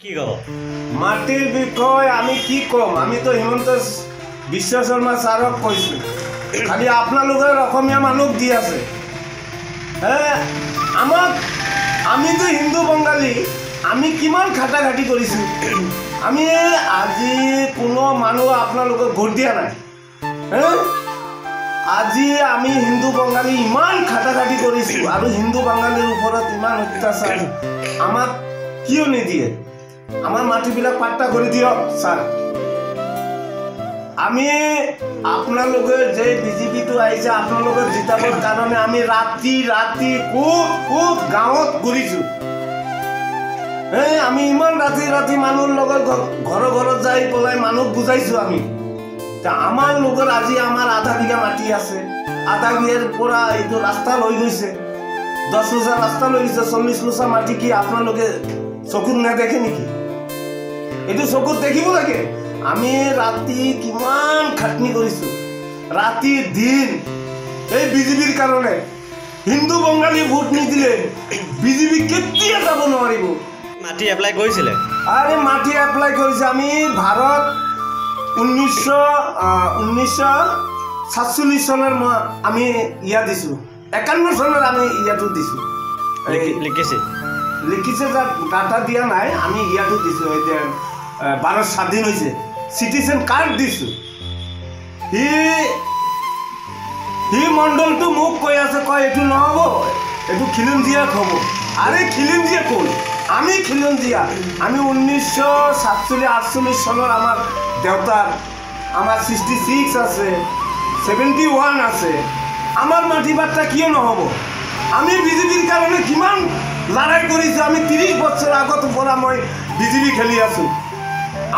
কি কব মাটিৰ বিষয় আমি কি কম আমি তো হিমন্ত বিশ্ব শৰ্মা ছাৰক কৈছোঁ খালি আপোনালোকে অসমীয়া মানুহ দি আছে আমাক আমি তো হিন্দু বঙালী আমি কিমান খাটাখাটি কৰিছোঁ আমি আজি কোনো মানুহ আপোনালোকক ভোট দিয়া নাই আজি আমি হিন্দু বঙালী ইমান খাটাখাটি কৰিছোঁ আৰু হিন্দু বঙালীৰ ওপৰত ইমান অত্যাচাৰ আমাক কিয় নিদিয়ে আমার মাটিবিলাক পাট্টা করে দিও স্যার আমি আপনাদের যে বিজেপি তো আইছে আপনাদের জিতাবার কারণে আমি রাতি রাতি খুব খুব গাঁৱত ঘুরিছো আমি ইমান রাতি রাতি মানুষ ঘর ঘর যাই পলাই মানুষ বুঝাইছো আমি তা আমার লোকের আজি আমার আধা বিঘা মাটি আছে আধা বিঘার পরা এই তো রাস্তা লই গৈছে 10 লোচা রাস্তা লই গৈছে 40 লোচা মাটি কি আপনাদের চকুত নেদেখে নেকি এইটো চকুত দেখিব লাগে আমি রাতি কিমান খাটনি কৰিছো ৰাতি দিন এই বিজেপিৰ কাৰণে হিন্দু বঙালী ভোট নিদিলে বিজেপি কেতিয়া যাব নোৱাৰিব মাটি এপ্লাই কৰিছিলে আৰে মাটি এপ্লাই কৰিছে আমি ভাৰত 1947 চনৰ আমি ইয়া দিছো 51 চনৰ আমি ইয়াটো দিছো লিখিছে ডাটা দিয়া নাই আমি ইয়াটো দিছো এতিয়া ভারত স্বাধীন হয়েছে সিটিজেন কার্ড দিছো হি মন্ডলটো মোক কৈ আছে কয় এটু নহব এটু খিলঞ্জিয়াক হব আরে খিলঞ্জিয়া কোন আমি খিলঞ্জিয়া আমি 1947-48 চনৰ আমার দেউতার আমার 66 আছে 71 আছে আমার মাটি বাট্টা কিয় নহব আমি বিজেপির কারণে কিমান লড়াই করেছি আমি 30 বছর আগত পৰা মই বিজেপি খেলি আছো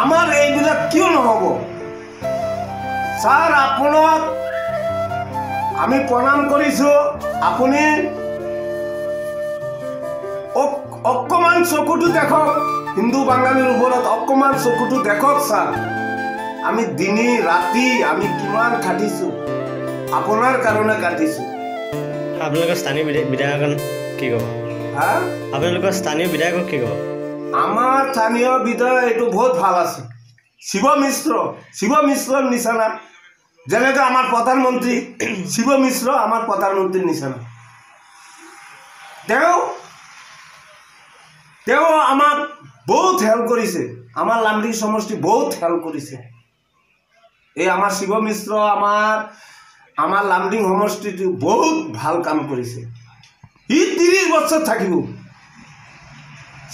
আমাৰ এইবিলাক কিয় নহব স্যাৰ আপোনাক আমি প্ৰণাম কৰিছো আপুনি অকমান চকুটো দেখক হিন্দু বাঙালীৰ ওপৰত অকমান চকুটো দেখক স্যাৰ আমি দিনে ৰাতি আমি কিমান খাটিছো আপোনাৰ কাৰণে কাটিছো আপোনালোকৰ স্থানীয় বিধায়ক কি কব হ্যাঁ আপোনালোকৰ স্থানীয় বিধায়ক কি কব আমাৰ স্থানীয় বিধায়ক এইটো বহুত ভাল আছে শিৱ মিশ্ৰৰ নিচানা যেনেকৈ আমাৰ প্ৰধানমন্ত্ৰী শিৱ মিশ্ৰ আমাৰ প্ৰধানমন্ত্ৰীৰ নিচানা তেওঁ আমাক বহুত হেল্প কৰিছে আমাৰ লামডিং সমষ্টি বহুত হেল্প কৰিছে এই আমাৰ শিৱ মিশ্ৰ আমাৰ লামডিং সমষ্টিটো বহুত ভাল কাম কৰিছে ই 30 বছৰ থাকিব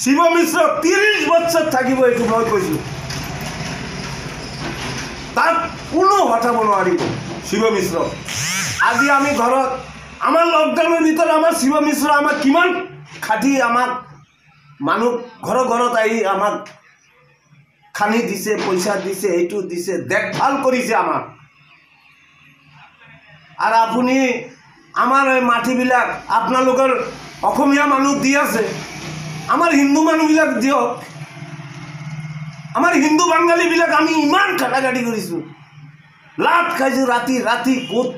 শিৱ মিশ্ৰ 30 বছৰ থাকিব এইটো মই কৈছো তাক কোনো হটাব নোৱাৰিব শিৱ মিশ্ৰ আজি আমি ঘৰত আমাৰ লকডাউনৰ ভিতৰত আমাৰ শিৱ মিশ্ৰ আমাক কিমান খাটি আমাক মানুহ ঘৰত আহি আমাক খানি দিছে পইচা দিছে এইটো দিছে দেখভাল কৰিছে আমাক আৰু আপুনি আমাৰ এই মাটিবিলাক আপোনালোকৰ অসমীয়া মানুহ দি আছে আমাৰ হিন্দু মানুষবিলাক দিয়ক আমাৰ হিন্দু বাঙালীবিলাক আমি ইমান খাটাখাটি কৰিছো লাট খাইছো ৰাতি ৰাতি ক'ত